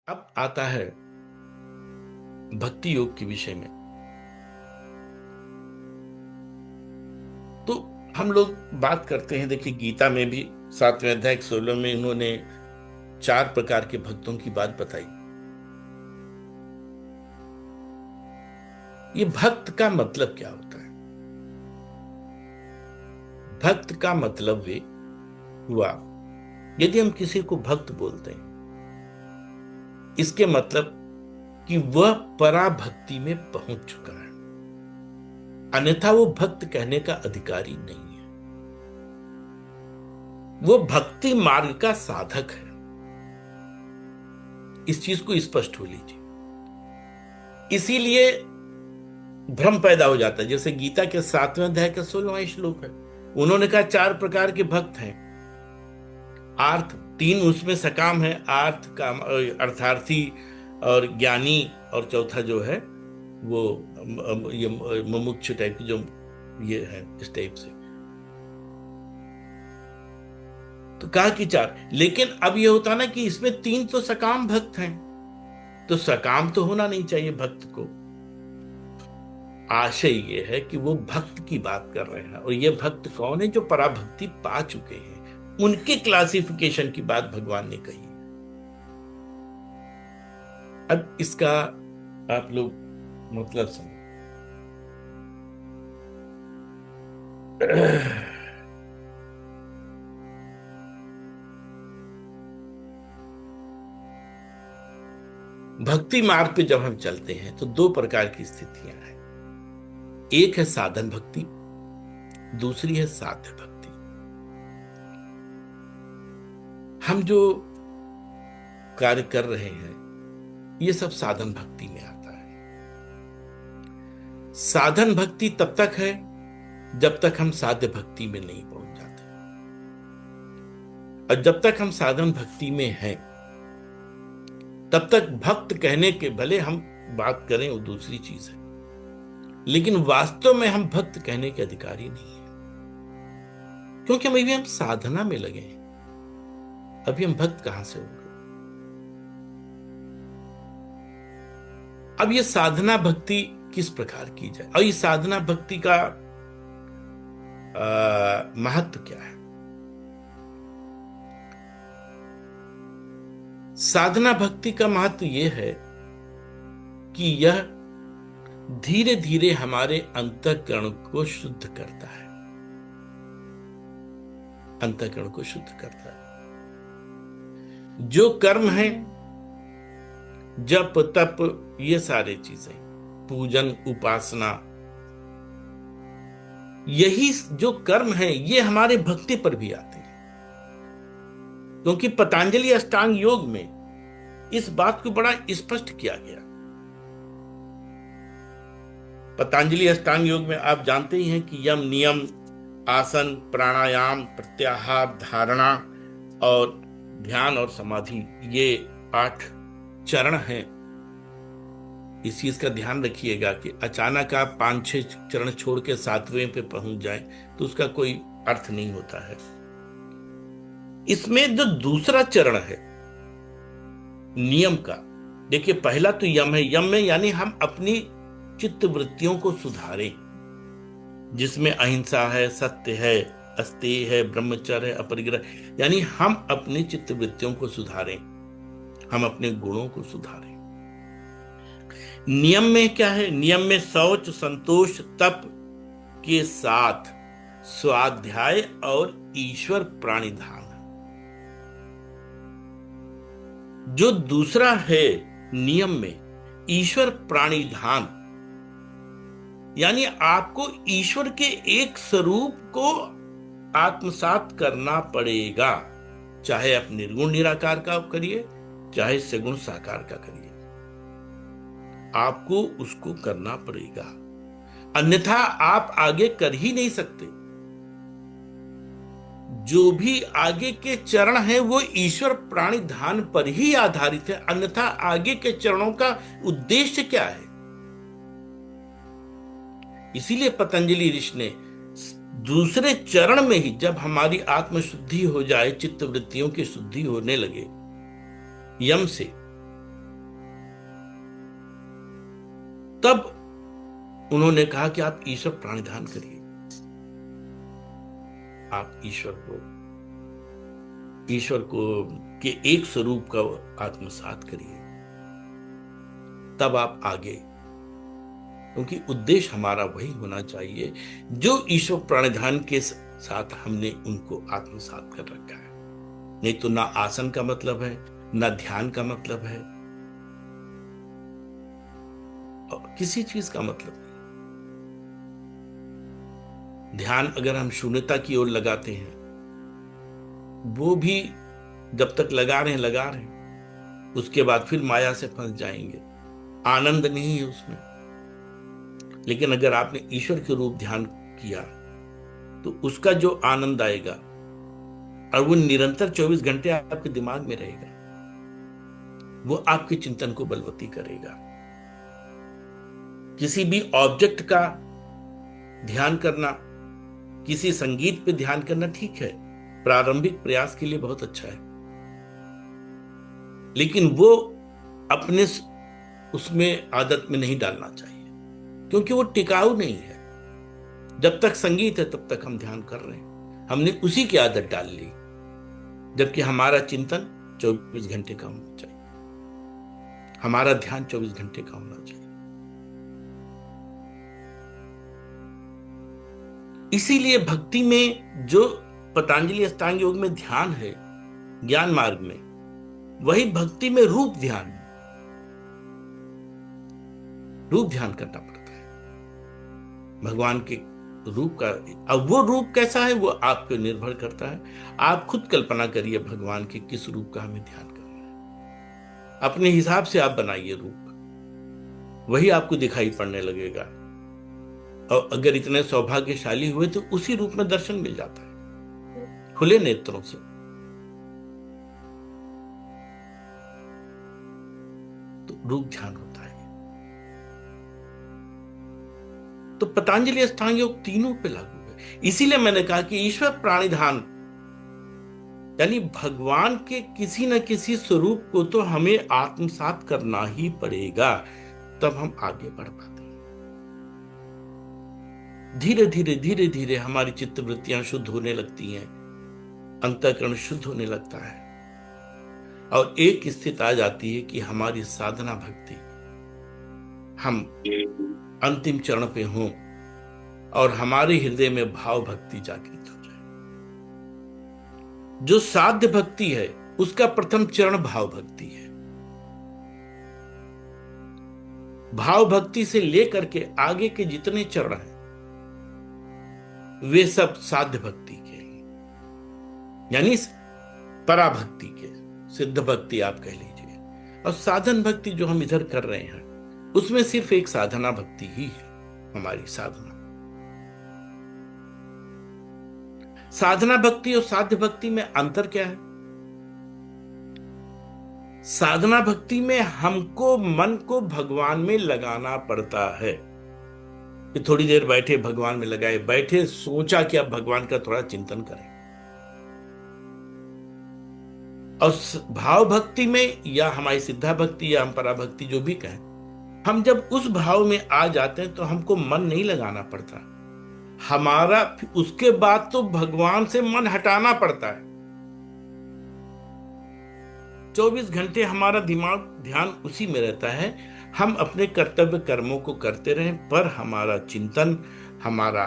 अब आता है भक्ति योग के विषय में। तो हम लोग बात करते हैं, देखिए गीता में भी 7वें अध्याय 16 में इन्होंने 4 प्रकार के भक्तों की बात बताई। ये भक्त का मतलब क्या होता है? भक्त का मतलब वे हुआ, यदि हम किसी को भक्त बोलते हैं, इसके मतलब कि वह पराभक्ति में पहुंच चुका है, अन्यथा वो भक्त कहने का अधिकारी नहीं है। वो भक्ति मार्ग का साधक है। इस चीज को स्पष्ट हो लीजिए। इसीलिए भ्रम पैदा हो जाता है। जैसे गीता के 7वें अध्याय का 16वां श्लोक है, उन्होंने कहा 4 प्रकार के भक्त हैं। आर्थ 3 उसमें सकाम है, आर्थ काम अर्थार्थी और ज्ञानी, और चौथा जो है वो ये मुमुक्षु टाइप की जो ये है, इस टाइप से। तो कहा कि 4, लेकिन अब ये होता ना कि इसमें 3 तो सकाम भक्त हैं, तो सकाम तो होना नहीं चाहिए भक्त को। आशय ये है कि वो भक्त की बात कर रहे हैं, और ये भक्त कौन है? जो पराभक्ति पा चुके हैं, उनके क्लासिफिकेशन की बात भगवान ने कही। अब इसका आप लोग मतलब समझो। भक्ति मार्ग पे जब हम चलते हैं तो 2 प्रकार की स्थितियां हैं। एक है साधन भक्ति, दूसरी है साध्य भक्ति। हम जो कार्य कर रहे हैं ये सब साधन भक्ति में आता है। साधन भक्ति तब तक है जब तक हम साध्य भक्ति में नहीं पहुंच जाते, और जब तक हम साधन भक्ति में हैं तब तक भक्त कहने के भले हम बात करें वो दूसरी चीज है, लेकिन वास्तव में हम भक्त कहने के अधिकारी नहीं है, क्योंकि अभी हम साधना में लगे हैं। अभी हम भक्त कहां से होंगे? अब ये साधना भक्ति किस प्रकार की जाए, और ये साधना भक्ति का महत्व क्या है? साधना भक्ति का महत्व यह है कि यह धीरे धीरे हमारे अंतःकरण को शुद्ध करता है। अंतःकरण को शुद्ध करता है। जो कर्म है, जप तप, ये सारे चीजें, पूजन उपासना, यही जो कर्म है ये हमारे भक्ति पर भी आते हैं। क्योंकि पतंजलि अष्टांग योग में इस बात को बड़ा स्पष्ट किया गया। पतंजलि अष्टांग योग में आप जानते ही हैं कि यम नियम, आसन, प्राणायाम, प्रत्याहार, धारणा और ध्यान और समाधि, ये 8 चरण हैं। इस चीज का ध्यान रखिएगा कि अचानक आप 5-6 चरण छोड़ के 7वें पे पहुंच जाएं तो उसका कोई अर्थ नहीं होता है। इसमें जो दूसरा चरण है नियम का, देखिए पहला तो यम है। यम में यानी हम अपनी चित्त वृत्तियों को सुधारें, जिसमें अहिंसा है, सत्य है, अस्तेय है, ब्रह्मचर्य है, अपरिग्रह, यानी हम अपनी चित्त वृत्तियों को सुधारें, हम अपने गुणों को सुधारें। नियम में क्या है? नियम में शौच, संतोष, तप के साथ स्वाध्याय और ईश्वर प्राणिधान। जो दूसरा है नियम में ईश्वर प्राणिधान, यानी आपको ईश्वर के एक स्वरूप को आत्मसात करना पड़ेगा, चाहे आप निर्गुण निराकार का करिए, चाहे सगुण साकार का करिए, आपको उसको करना पड़ेगा, अन्यथा आप आगे कर ही नहीं सकते। जो भी आगे के चरण हैं वो ईश्वर प्राणिधान पर ही आधारित है, अन्यथा आगे के चरणों का उद्देश्य क्या है? इसीलिए पतंजलि ऋषि ने दूसरे चरण में ही, जब हमारी आत्मशुद्धि हो जाए, चित्त वृत्तियों की शुद्धि होने लगे यम से, तब उन्होंने कहा कि आप ईश्वर प्राणिधान करिए, आप ईश्वर को के एक स्वरूप का आत्मसात करिए, तब आप आगे, क्योंकि उद्देश्य हमारा वही होना चाहिए जो ईश्वर प्राणिधान के साथ हमने उनको आत्मसात कर रखा है। नहीं तो ना आसन का मतलब है, ना ध्यान का मतलब है, और किसी चीज का मतलब नहीं। ध्यान अगर हम शून्यता की ओर लगाते हैं, वो भी जब तक लगा रहे हैं, उसके बाद फिर माया से फंस जाएंगे, आनंद नहीं है उसमें। लेकिन अगर आपने ईश्वर के रूप ध्यान किया तो उसका जो आनंद आएगा, और वो निरंतर 24 घंटे आपके दिमाग में रहेगा, वो आपके चिंतन को बलवती करेगा। किसी भी ऑब्जेक्ट का ध्यान करना, किसी संगीत पे ध्यान करना ठीक है, प्रारंभिक प्रयास के लिए बहुत अच्छा है, लेकिन वो अपने उसमें आदत में नहीं डालना चाहिए, क्योंकि वो टिकाऊ नहीं है। जब तक संगीत है तब तक हम ध्यान कर रहे हैं, हमने उसी की आदत डाल ली, जबकि हमारा चिंतन 24 घंटे का होना चाहिए, हमारा ध्यान 24 घंटे का होना चाहिए। इसीलिए भक्ति में जो पतंजलि अष्टांग योग में ध्यान है, ज्ञान मार्ग में, वही भक्ति में रूप ध्यान करना पड़ता है भगवान के रूप का। अब वो रूप कैसा है वो आप पे निर्भर करता है। आप खुद कल्पना करिए भगवान के किस रूप का हमें ध्यान करना है, अपने हिसाब से आप बनाइए रूप, वही आपको दिखाई पड़ने लगेगा। और अगर इतने सौभाग्यशाली हुए तो उसी रूप में दर्शन मिल जाता है खुले नेत्रों से। तो रूप ध्यान होता है। तो पतंजलि अष्टांग योग तीनों पे लागू है। इसीलिए मैंने कहा कि ईश्वर प्राणिधान, यानी भगवान के किसी न किसी स्वरूप को तो हमें आत्मसात करना ही पड़ेगा, तब हम आगे बढ़ पाते हैं। धीरे धीरे धीरे धीरे हमारी चित्तवृत्तियां शुद्ध होने लगती हैं, अंतःकरण शुद्ध होने लगता है, और एक स्थिति आ जाती है कि हमारी साधना भक्ति, हम अंतिम चरण पे हों और हमारे हृदय में भाव भक्ति जागृत हो जाए। जो साध्य भक्ति है उसका प्रथम चरण भाव भक्ति है। भाव भक्ति से लेकर के आगे के जितने चरण हैं वे सब साध्य भक्ति के, यानी पराभक्ति के, सिद्ध भक्ति आप कह लीजिए। और साधन भक्ति जो हम इधर कर रहे हैं उसमें सिर्फ एक साधना भक्ति ही है। हमारी साधना भक्ति और साध्य भक्ति में अंतर क्या है? साधना भक्ति में हमको मन को भगवान में लगाना पड़ता है कि थोड़ी देर बैठे भगवान में लगाए, बैठे सोचा कि अब भगवान का थोड़ा चिंतन करें। और भाव भक्ति में, या हमारी सिद्धा भक्ति या हम पराभक्ति जो भी कहें, हम जब उस भाव में आ जाते हैं तो हमको मन नहीं लगाना पड़ता हमारा, उसके बाद तो भगवान से मन हटाना पड़ता है। 24 घंटे हमारा दिमाग ध्यान उसी में रहता है। हम अपने कर्तव्य कर्मों को करते रहें, पर हमारा चिंतन, हमारा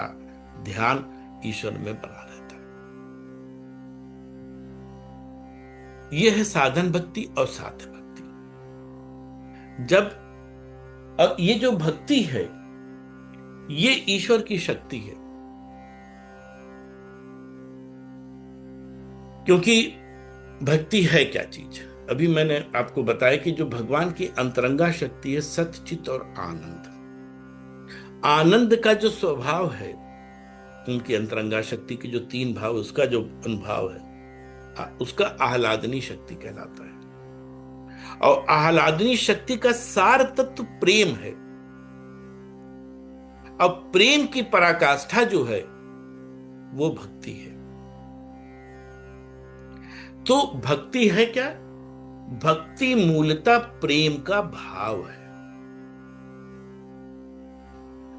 ध्यान ईश्वर में बना रहता है। यह है साधन भक्ति और साध्य भक्ति। जब अब ये जो भक्ति है ये ईश्वर की शक्ति है, क्योंकि भक्ति है क्या चीज? अभी मैंने आपको बताया कि जो भगवान की अंतरंगा शक्ति है सत्य, चित्त और आनंद। आनंद का जो स्वभाव है, उनकी अंतरंगा शक्ति के जो 3 भाव, उसका जो अनुभाव है उसका आह्लादनी शक्ति कहलाता है। और आह्लादनी शक्ति का सार तत्व प्रेम है। अब प्रेम की पराकाष्ठा जो है वो भक्ति है। तो भक्ति है क्या? भक्ति मूलतः प्रेम का भाव है।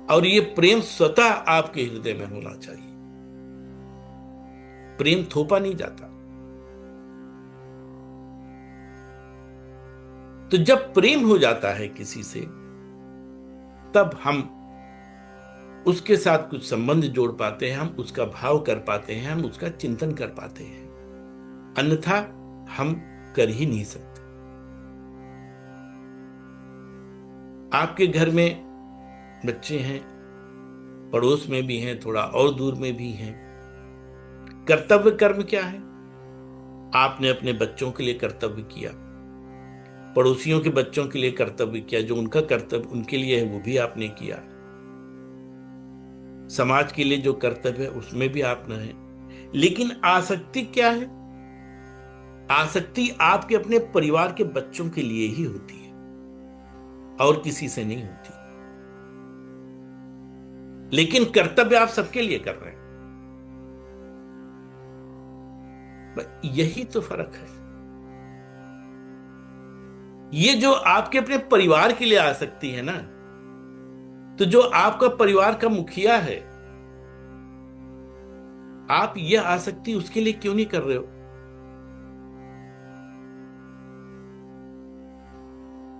और ये प्रेम स्वतः आपके हृदय में होना चाहिए। प्रेम थोपा नहीं जाता। तो जब प्रेम हो जाता है किसी से, तब हम उसके साथ कुछ संबंध जोड़ पाते हैं, हम उसका भाव कर पाते हैं, हम उसका चिंतन कर पाते हैं, अन्यथा हम कर ही नहीं सकते। आपके घर में बच्चे हैं, पड़ोस में भी हैं, थोड़ा और दूर में भी हैं। कर्तव्य कर्म क्या है? आपने अपने बच्चों के लिए कर्तव्य किया, पड़ोसियों के बच्चों के लिए कर्तव्य किया, जो उनका कर्तव्य उनके लिए है वो भी आपने किया, समाज के लिए जो कर्तव्य है उसमें भी आपने है। लेकिन आसक्ति क्या है? आसक्ति आपके अपने परिवार के बच्चों के लिए ही होती है और किसी से नहीं होती। लेकिन कर्तव्य आप सबके लिए कर रहे हैं। यही तो फर्क है। ये जो आपके अपने परिवार के लिए आसक्ति है ना, तो जो आपका परिवार का मुखिया है, आप यह आसक्ति उसके लिए क्यों नहीं कर रहे हो?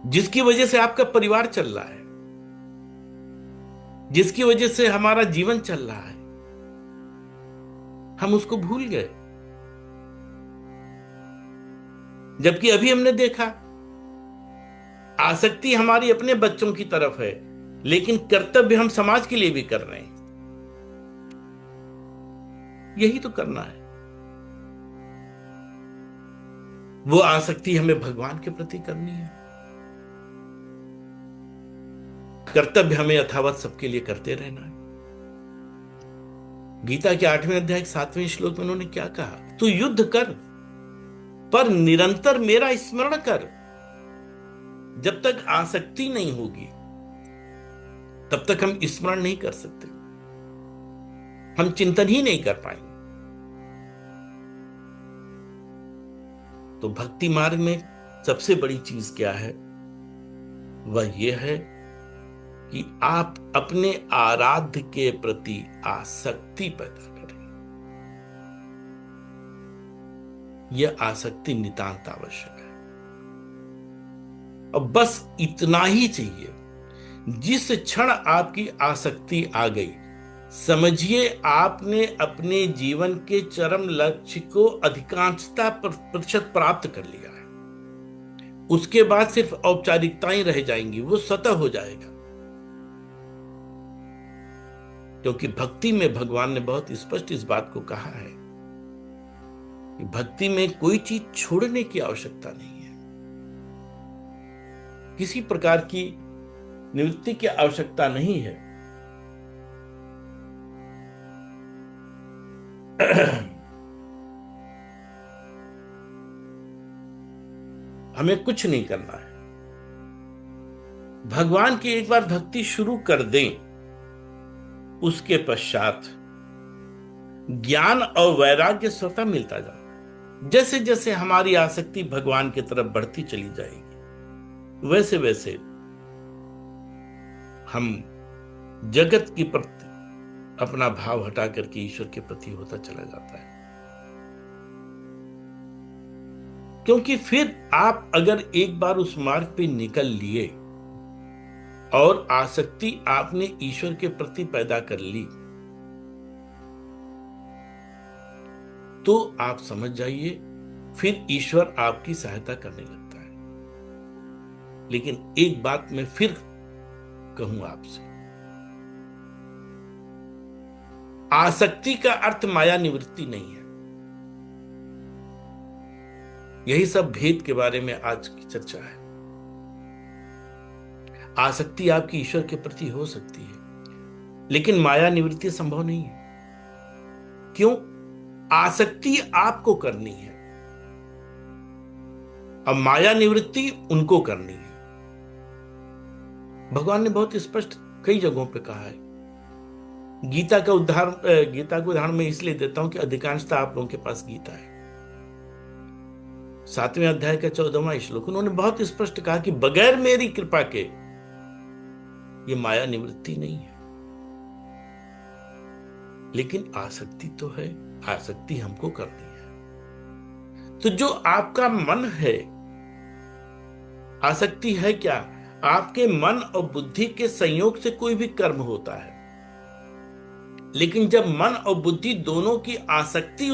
जिसकी वजह से आपका परिवार चल रहा है, जिसकी वजह से हमारा जीवन चल रहा है, हम उसको भूल गए। जबकि अभी हमने देखा आसक्ति हमारी अपने बच्चों की तरफ है, लेकिन कर्तव्य हम समाज के लिए भी कर रहे हैं। यही तो करना है। वो आसक्ति हमें भगवान के प्रति करनी है। कर्तव्य हमें यथावत सबके लिए करते रहना है। गीता के 8वें अध्याय 7वें श्लोक में उन्होंने क्या कहा? तू युद्ध कर, पर निरंतर मेरा स्मरण कर। जब तक आसक्ति नहीं होगी, तब तक हम स्मरण नहीं कर सकते, हम चिंतन ही नहीं कर पाएंगे। तो भक्ति मार्ग में सबसे बड़ी चीज क्या है? वह यह है कि आप अपने आराध्य के प्रति आसक्ति पैदा करें। यह आसक्ति नितांत आवश्यक है। अब बस इतना ही चाहिए। जिस क्षण आपकी आसक्ति आ गई, समझिए आपने अपने जीवन के चरम लक्ष्य को अधिकांशता प्रतिशत प्राप्त कर लिया है। उसके बाद सिर्फ औपचारिकताएं रह जाएंगी, वो स्वतः हो जाएगा। क्योंकि भक्ति में भगवान ने बहुत स्पष्ट इस बात को कहा है कि भक्ति में कोई चीज छोड़ने की आवश्यकता नहीं है, किसी प्रकार की निवृत्ति की आवश्यकता नहीं है। हमें कुछ नहीं करना है। भगवान की एक बार भक्ति शुरू कर दें, उसके पश्चात ज्ञान और वैराग्य स्वतः मिलता जाता। जैसे जैसे हमारी आसक्ति भगवान की तरफ बढ़ती चली जाएगी, वैसे वैसे हम जगत की प्रति अपना भाव हटा करके ईश्वर के प्रति होता चला जाता है। क्योंकि फिर आप अगर एक बार उस मार्ग पे निकल लिए और आसक्ति आपने ईश्वर के प्रति पैदा कर ली, तो आप समझ जाइए फिर ईश्वर आपकी सहायता करने लगता है। लेकिन एक बात मैं फिर कहूं आपसे, आसक्ति का अर्थ माया निवृत्ति नहीं है। यही सब भेद के बारे में आज की चर्चा है। आसक्ति आपकी ईश्वर के प्रति हो सकती है, लेकिन माया निवृत्ति संभव नहीं है। क्यों? आसक्ति आपको करनी है, अब माया निवृत्ति उनको करनी है। भगवान ने बहुत स्पष्ट कई जगहों पे कहा है। गीता को उदाहरण मैं इसलिए देता हूं कि अधिकांशतः आप लोगों के पास गीता है। 7वें अध्याय का 14वां श्लोक उन्होंने बहुत स्पष्ट कहा कि बगैर मेरी कृपा के ये माया निवृत्ति नहीं है। लेकिन आसक्ति तो है, आसक्ति हमको करनी है। तो जो आपका मन है, आसक्ति है क्या? आपके मन और बुद्धि के संयोग से कोई भी कर्म होता है, लेकिन जब मन और बुद्धि दोनों की आसक्ति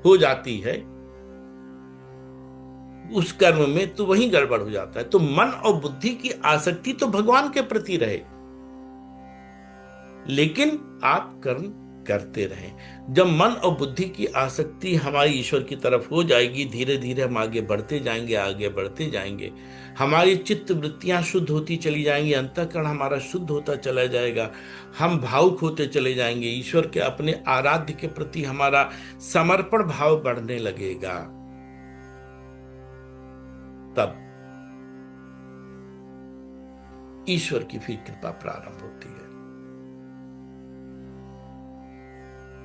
हो जाती है उस कर्म में, तो वही गड़बड़ हो जाता है। तो मन और बुद्धि की आसक्ति तो भगवान के प्रति रहे, लेकिन आप कर्म करते रहें। जब मन और बुद्धि की आसक्ति हमारी ईश्वर की तरफ हो जाएगी, धीरे धीरे हम आगे बढ़ते जाएंगे, आगे बढ़ते जाएंगे। हमारी चित्त वृत्तियां शुद्ध होती चली जाएंगी, अंतःकरण हमारा शुद्ध होता चला जाएगा, हम भावुक होते चले जाएंगे, ईश्वर के अपने आराध्य के प्रति हमारा समर्पण भाव बढ़ने लगेगा। तब ईश्वर की फिर कृपा प्रारंभ होती है।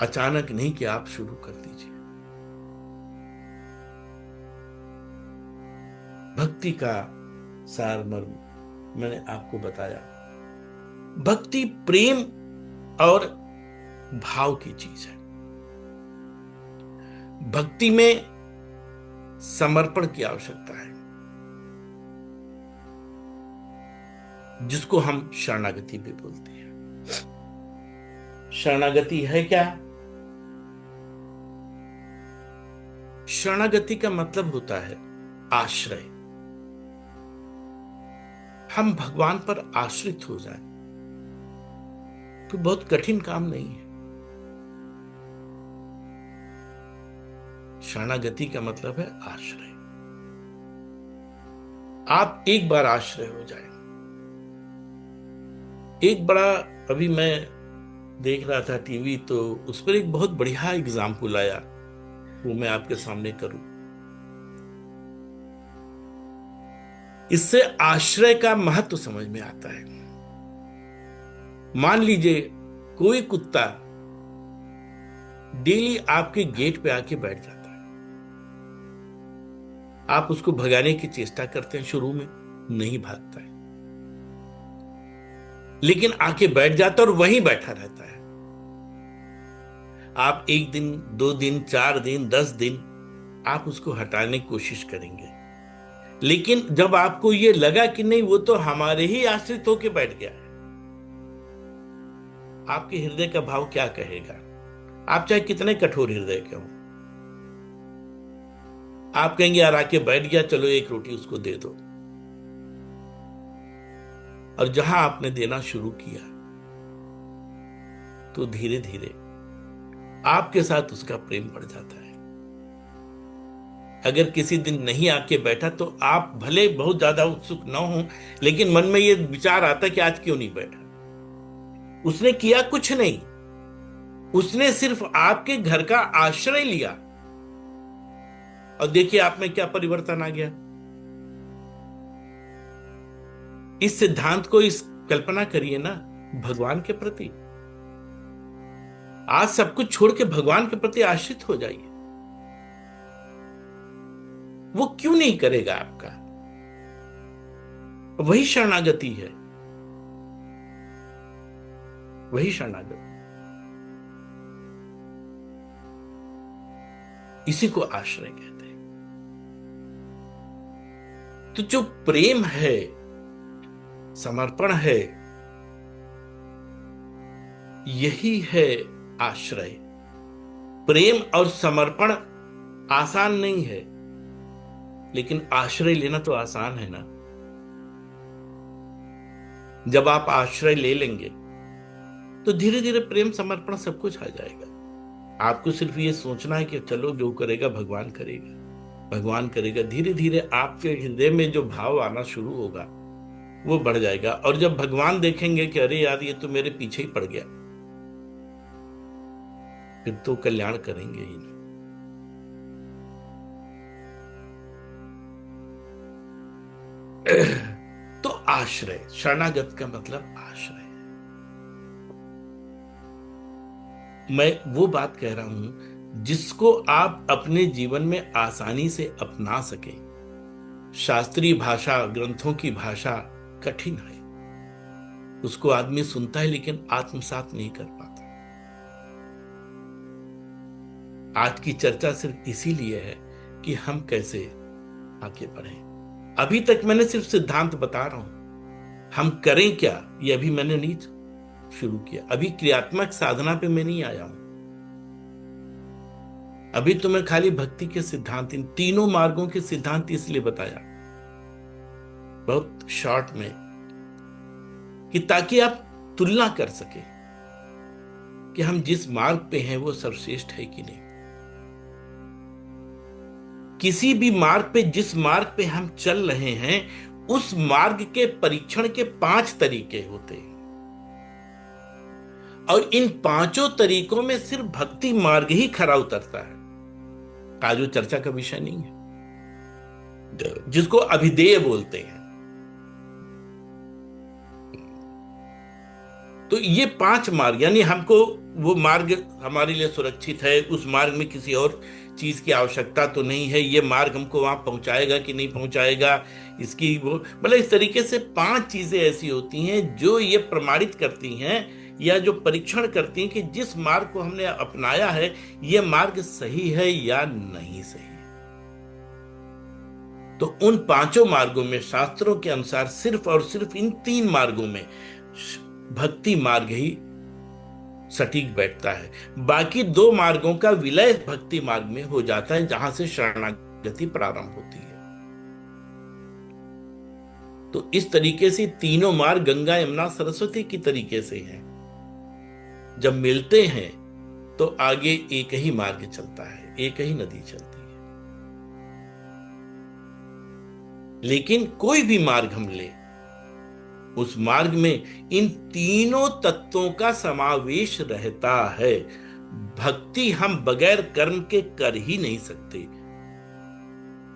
अचानक नहीं कि आप शुरू कर दीजिए। भक्ति का सारमर्म मैंने आपको बताया। भक्ति प्रेम और भाव की चीज है। भक्ति में समर्पण की आवश्यकता है, जिसको हम शरणागति भी बोलते हैं। शरणागति है क्या? शरणागति का मतलब होता है आश्रय। हम भगवान पर आश्रित हो जाएं, तो बहुत कठिन काम नहीं है। शरणागति का मतलब है आश्रय। आप एक बार आश्रय हो जाए। एक बड़ा, अभी मैं देख रहा था टीवी, तो उस पर एक बहुत बढ़िया एग्जाम्पल आया, वो मैं आपके सामने करूं। इससे आश्रय का महत्व समझ में आता है। मान लीजिए कोई कुत्ता डेली आपके गेट पे आके बैठ जाता है। आप उसको भगाने की चेष्टा करते हैं, शुरू में नहीं भागता है, लेकिन आके बैठ जाता है और वहीं बैठा रहता है। आप 1 दिन, 2 दिन, 4 दिन, 10 दिन आप उसको हटाने की कोशिश करेंगे, लेकिन जब आपको यह लगा कि नहीं, वो तो हमारे ही आश्रित होके बैठ गया है, आपके हृदय का भाव क्या कहेगा? आप चाहे कितने कठोर हृदय के हों, आप कहेंगे यार आके बैठ गया, चलो 1 रोटी उसको दे दो। और जहां आपने देना शुरू किया, तो धीरे धीरे आपके साथ उसका प्रेम बढ़ जाता है। अगर किसी दिन नहीं आके बैठा, तो आप भले बहुत ज्यादा उत्सुक न हो, लेकिन मन में यह विचार आता कि आज क्यों नहीं बैठा। उसने किया कुछ नहीं, उसने सिर्फ आपके घर का आश्रय लिया, और देखिए आप में क्या परिवर्तन आ गया। इस सिद्धांत को, इस कल्पना करिए ना भगवान के प्रति। आज सब कुछ छोड़ के भगवान के प्रति आश्रित हो जाइए। वो क्यों नहीं करेगा आपका? वही शरणागति है, वही शरणागति। इसी को आश्रय कहते हैं। तो जो प्रेम है, समर्पण है, यही है आश्रय। प्रेम और समर्पण आसान नहीं है, लेकिन आश्रय लेना तो आसान है ना। जब आप आश्रय ले लेंगे, तो धीरे धीरे प्रेम समर्पण सब कुछ आ जाएगा। आपको सिर्फ ये सोचना है कि चलो जो करेगा भगवान करेगा, भगवान करेगा। धीरे धीरे आपके हृदय में जो भाव आना शुरू होगा, वो बढ़ जाएगा। और जब भगवान देखेंगे कि अरे यार ये तो मेरे पीछे ही पड़ गया, फिर तो कल्याण करेंगे ही नहीं। तो आश्रय, शरणागत का मतलब आश्रय। मैं वो बात कह रहा हूं जिसको आप अपने जीवन में आसानी से अपना सके। शास्त्रीय भाषा, ग्रंथों की भाषा कठिन है, उसको आदमी सुनता है लेकिन आत्मसात नहीं कर पाता। आज की चर्चा सिर्फ इसीलिए है कि हम कैसे आगे बढ़ें। अभी तक मैंने सिर्फ सिद्धांत बता रहा हूं, हम करें क्या ये अभी मैंने नहीं शुरू किया। अभी क्रियात्मक साधना पे मैं नहीं आया हूं। अभी तो मैं खाली भक्ति के सिद्धांत, इन तीनों मार्गों के सिद्धांत इसलिए बताया बहुत शॉर्ट में, कि ताकि आप तुलना कर सके कि हम जिस मार्ग पे हैं वो सर्वश्रेष्ठ है कि नहीं। किसी भी मार्ग पे, जिस मार्ग पे हम चल रहे हैं, उस मार्ग के परीक्षण के 5 तरीके होते हैं, और इन 5 तरीकों में सिर्फ भक्ति मार्ग ही खरा उतरता है। आज वो चर्चा का विषय नहीं है, जिसको अभिधेय बोलते हैं। तो ये 5 मार्ग, यानी हमको वो मार्ग हमारे लिए सुरक्षित है, उस मार्ग में किसी और चीज की आवश्यकता तो नहीं है, ये मार्ग हमको वहां पहुंचाएगा कि नहीं पहुंचाएगा, इसकी वो मतलब इस तरीके से 5 चीजें ऐसी होती हैं जो ये प्रमाणित करती हैं या जो परीक्षण करती हैं कि जिस मार्ग को हमने अपनाया है ये मार्ग सही है या नहीं सही। तो उन 5 मार्गों में शास्त्रों के अनुसार सिर्फ और सिर्फ इन 3 मार्गों में भक्ति मार्ग ही सटीक बैठता है। बाकी 2 मार्गों का विलय भक्ति मार्ग में हो जाता है, जहां से शरणागति प्रारंभ होती है। तो इस तरीके से तीनों मार्ग गंगा यमुना सरस्वती की तरीके से हैं। जब मिलते हैं तो आगे एक ही मार्ग चलता है, एक ही नदी चलती है। लेकिन कोई भी मार्ग हम ले, उस मार्ग में इन तीनों तत्वों का समावेश रहता है। भक्ति हम बगैर कर्म के कर ही नहीं सकते।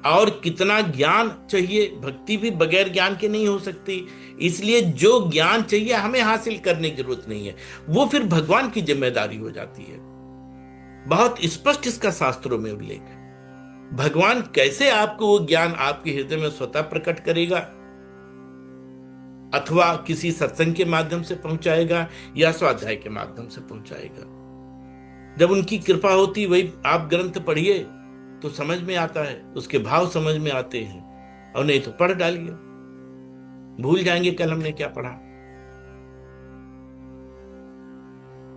और कितना ज्ञान चाहिए, भक्ति भी बगैर ज्ञान के नहीं हो सकती। इसलिए जो ज्ञान चाहिए हमें हासिल करने की जरूरत नहीं है, वो फिर भगवान की जिम्मेदारी हो जाती है। बहुत स्पष्ट इसका शास्त्रों में उल्लेख है। भगवान कैसे आपको वो ज्ञान आपके हृदय में स्वतः प्रकट करेगा, अथवा किसी सत्संग के माध्यम से पहुंचाएगा या स्वाध्याय के माध्यम से पहुंचाएगा। जब उनकी कृपा होती, वही आप ग्रंथ पढ़िए तो समझ में आता है, उसके भाव समझ में आते हैं। और नहीं तो पढ़ डालिए, भूल जाएंगे कल हमने क्या पढ़ा।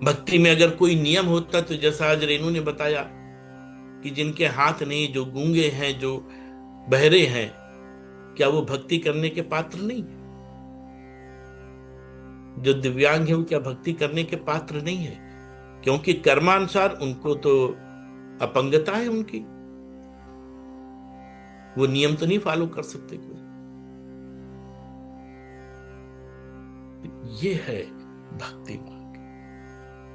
भक्ति में अगर कोई नियम होता तो जैसा आज रेणु ने बताया कि जिनके हाथ नहीं, जो गूंगे हैं, जो बहरे हैं, क्या वो भक्ति करने के पात्र नहीं है? जो दिव्यांग है वो क्या भक्ति करने के पात्र नहीं है? क्योंकि कर्मानुसार उनको तो अपंगता है उनकी, वो नियम तो नहीं फॉलो कर सकते कोई। ये है भक्ति मार्ग,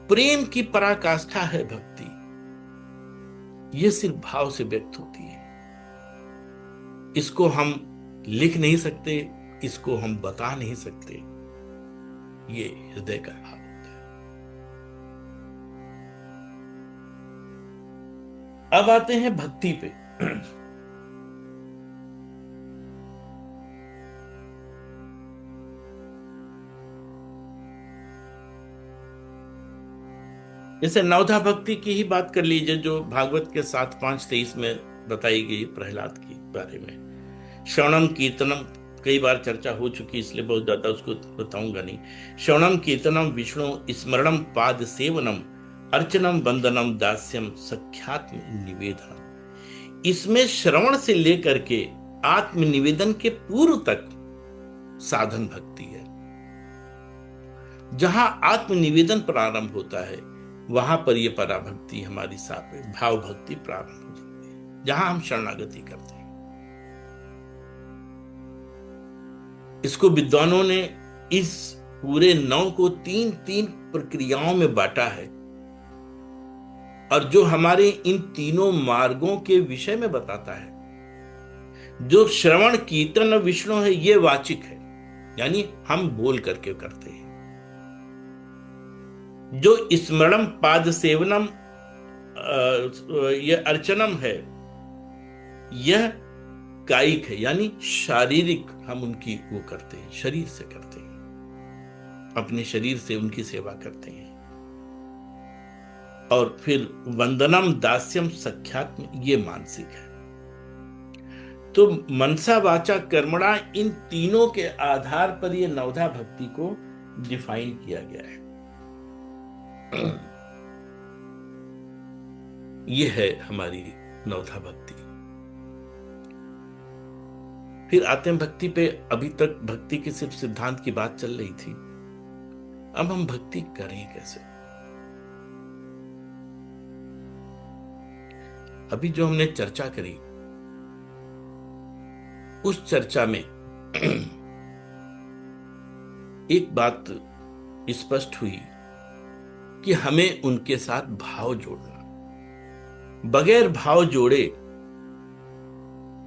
प्रेम की पराकाष्ठा है भक्ति। ये सिर्फ भाव से व्यक्त होती है। इसको हम लिख नहीं सकते, इसको हम बता नहीं सकते, ये हृदय का भाव होता है। अब आते हैं भक्ति पे। जैसे नवधा भक्ति की ही बात कर लीजिए, जो भागवत के 7:5-23 में बताई गई प्रहलाद की बारे में। श्रवणम कीर्तनम, कई बार चर्चा हो चुकी, इसलिए बहुत ज्यादा उसको बताऊंगा नहीं। श्रवणम कीर्तनम विष्णु स्मरणम पाद सेवनम अर्चनम वंदनम दास्यम सख्यात्म निवेदनम। इसमें श्रवण से लेकर के आत्मनिवेदन के पूर्व तक साधन भक्ति है। जहां आत्मनिवेदन प्रारंभ होता है वहां पर यह पराभक्ति हमारी साथ भाव भक्ति प्रारंभ हो जाती है, जहां हम शरणागति करते हैं। इसको विद्वानों ने इस पूरे 9 को 3 प्रक्रियाओं में बांटा है, और जो हमारे इन तीनों मार्गों के विषय में बताता है। जो श्रवण कीर्तन विष्णु है, ये वाचिक है, यानी हम बोल करके करते हैं। जो स्मरणम पाद सेवनम यह अर्चनम है, यह कायिक है, यानी शारीरिक हम उनकी वो करते हैं, शरीर से करते हैं, अपने शरीर से उनकी सेवा करते हैं। और फिर वंदनम दास्यम सख्यात्म, ये मानसिक है। तो मनसा वाचा कर्मणा, इन तीनों के आधार पर ये नवधा भक्ति को डिफाइन किया गया है। ये है हमारी नवधा भक्ति। फिर आते हैं भक्ति पे। अभी तक भक्ति के सिर्फ सिद्धांत की बात चल रही थी, अब हम भक्ति करें कैसे। अभी जो हमने चर्चा करी, उस चर्चा में एक बात स्पष्ट हुई कि हमें उनके साथ भाव जोड़ना, बगैर भाव जोड़े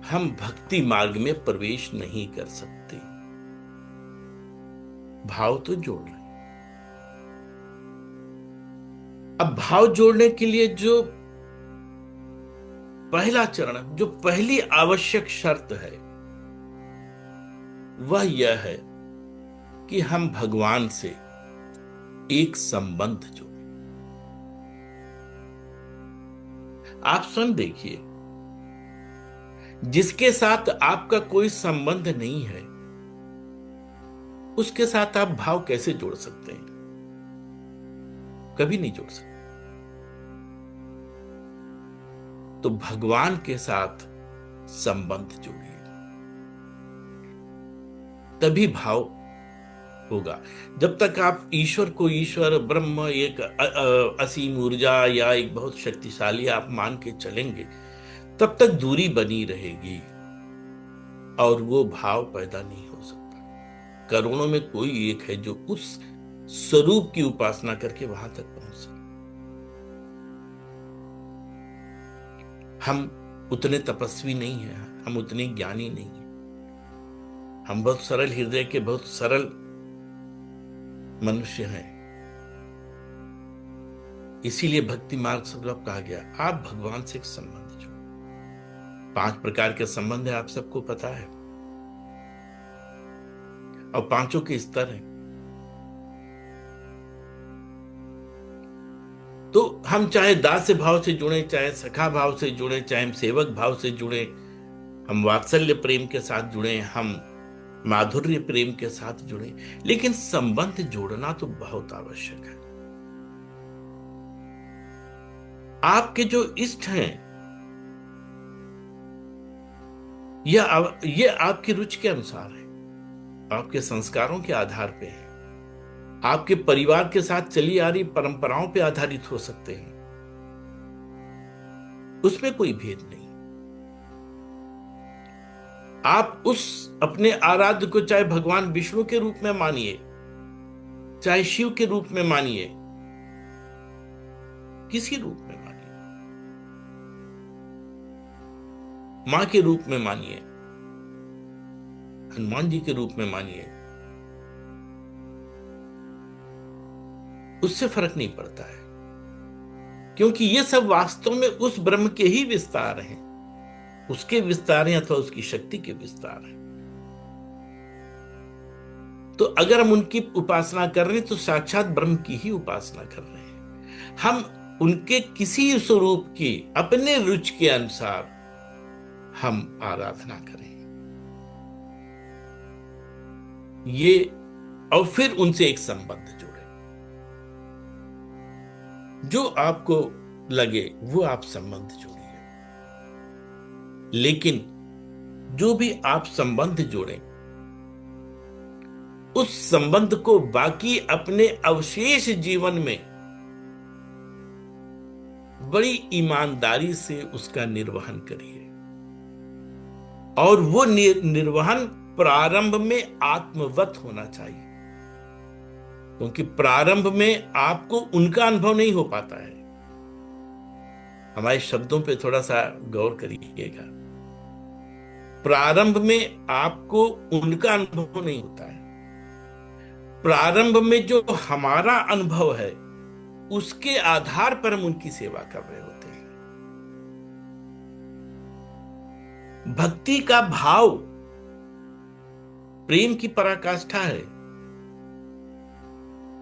हम भक्ति मार्ग में प्रवेश नहीं कर सकते। भाव तो जोड़ना। अब भाव जोड़ने के लिए जो पहला चरण, जो पहली आवश्यक शर्त है, वह यह है कि हम भगवान से एक संबंध जोड़ें। आप स्वयं देखिए, जिसके साथ आपका कोई संबंध नहीं है, उसके साथ आप भाव कैसे जोड़ सकते हैं? कभी नहीं जोड़ सकते। तो भगवान के साथ संबंध जोड़िए, तभी भाव होगा। जब तक आप ईश्वर को ईश्वर, ब्रह्म, एक असीम ऊर्जा या एक बहुत शक्तिशाली आप मान के चलेंगे, तब तक दूरी बनी रहेगी और वो भाव पैदा नहीं हो सकता। करोड़ों में कोई एक है जो उस स्वरूप की उपासना करके वहां तक पहुंच सके। हम उतने तपस्वी नहीं हैं, हम उतने ज्ञानी नहीं हैं, हम बहुत सरल हृदय के, बहुत सरल मनुष्य हैं। इसीलिए भक्ति मार्ग सब कहा गया, आप भगवान से एक संबंध जोड़ो। 5 प्रकार के संबंध है, आप सबको पता है, और 5 के स्तर हैं। तो हम चाहे दास्य भाव से जुड़े, चाहे सखा भाव से जुड़े, चाहे हम सेवक भाव से जुड़े, हम वात्सल्य प्रेम के साथ जुड़े, हम माधुर्य प्रेम के साथ जुड़े, लेकिन संबंध जोड़ना तो बहुत आवश्यक है। आपके जो इष्ट हैं, ये आपकी रुचि के अनुसार है, आपके संस्कारों के आधार पे है, आपके परिवार के साथ चली आ रही परंपराओं पे आधारित हो सकते हैं, उसमें कोई भेद नहीं। आप उस अपने आराध्य को चाहे भगवान विष्णु के रूप में मानिए, चाहे शिव के रूप में मानिए, किसी रूप में मानिए, मां के रूप में मानिए, हनुमान जी के रूप में मानिए, उससे फर्क नहीं पड़ता है, क्योंकि ये सब वास्तव में उस ब्रह्म के ही विस्तार हैं, उसके विस्तार हैं अथवा उसकी शक्ति के विस्तार हैं। तो अगर हम उनकी उपासना कर रहे हैं तो साक्षात ब्रह्म की ही उपासना कर रहे हैं। हम उनके किसी स्वरूप की अपने रुचि के अनुसार हम आराधना करें, ये, और फिर उनसे एक संबंध जोड़े। जो आपको लगे वो आप संबंध जोड़िए, लेकिन जो भी आप संबंध जोड़ें, उस संबंध को बाकी अपने अवशेष जीवन में बड़ी ईमानदारी से उसका निर्वहन करिए। और वो निर्वहन प्रारंभ में आत्मवत होना चाहिए, क्योंकि प्रारंभ में आपको उनका अनुभव नहीं हो पाता है। हमारे शब्दों पे थोड़ा सा गौर करिएगा। प्रारंभ में आपको उनका अनुभव नहीं होता है। प्रारंभ में जो हमारा अनुभव है, उसके आधार पर हम उनकी सेवा कर रहे होते हैं। भक्ति का भाव प्रेम की पराकाष्ठा है,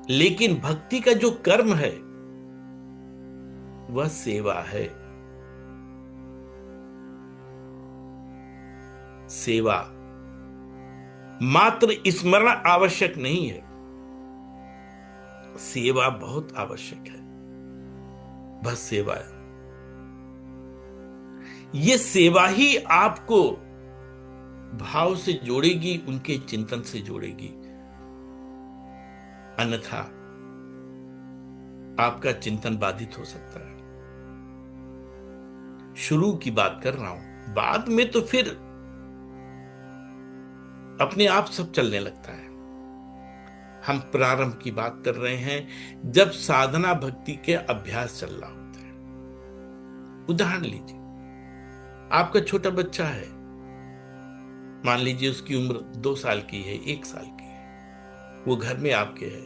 लेकिन भक्ति का जो कर्म है वह सेवा है। सेवा मात्र स्मरण आवश्यक नहीं है, सेवा बहुत आवश्यक है। बस सेवा है। ये सेवा ही आपको भाव से जोड़ेगी, उनके चिंतन से जोड़ेगी। अन्यथा आपका चिंतन बाधित हो सकता है। शुरू की बात कर रहा हूं, बाद में तो फिर अपने आप सब चलने लगता है। हम प्रारंभ की बात कर रहे हैं, जब साधना भक्ति के अभ्यास चल रहा होता है। उदाहरण लीजिए, आपका छोटा बच्चा है, मान लीजिए उसकी उम्र 2 साल की है, 1 साल की है, वो घर में आपके है।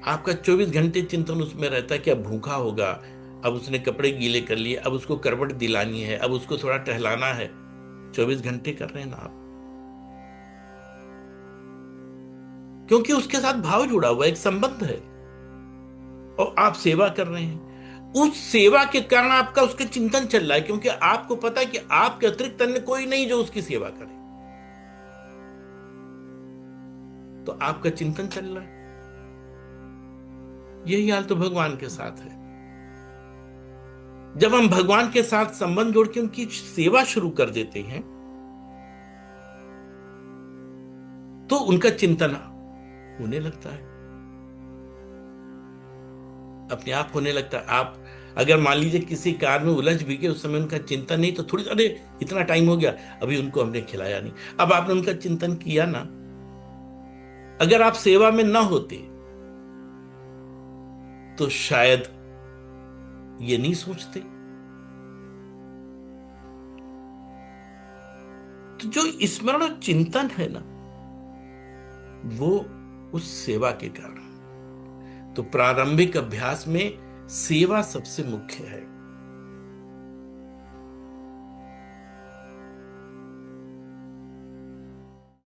आपका 24 घंटे चिंतन उसमें रहता है कि अब भूखा होगा, अब उसने कपड़े गीले कर लिए, अब उसको करवट दिलानी है, अब उसको थोड़ा टहलाना है। 24 घंटे कर रहे हैं ना आप, क्योंकि उसके साथ भाव जुड़ा हुआ एक संबंध है, और आप सेवा कर रहे हैं। उस सेवा के कारण आपका उसके चिंतन चल रहा है, क्योंकि आपको पता है कि आपके अतिरिक्त अन्य कोई नहीं जो उसकी सेवा करे, तो आपका चिंतन चल रहा है। यही हाल तो भगवान के साथ है। जब हम भगवान के साथ संबंध जोड़ के उनकी सेवा शुरू कर देते हैं, तो उनका चिंतन होने लगता है, अपने आप होने लगता है। आप अगर मान लीजिए किसी कार में उलझ भी गए, उस समय उनका चिंतन नहीं, तो थोड़ी अरे इतना टाइम हो गया, अभी उनको हमने खिलाया नहीं। अब आपने उनका चिंतन किया ना, अगर आप सेवा में ना होते तो शायद ये नहीं सोचते। तो जो स्मरण और चिंतन है ना, वो उस सेवा के कारण। तो प्रारंभिक अभ्यास में सेवा सबसे मुख्य है।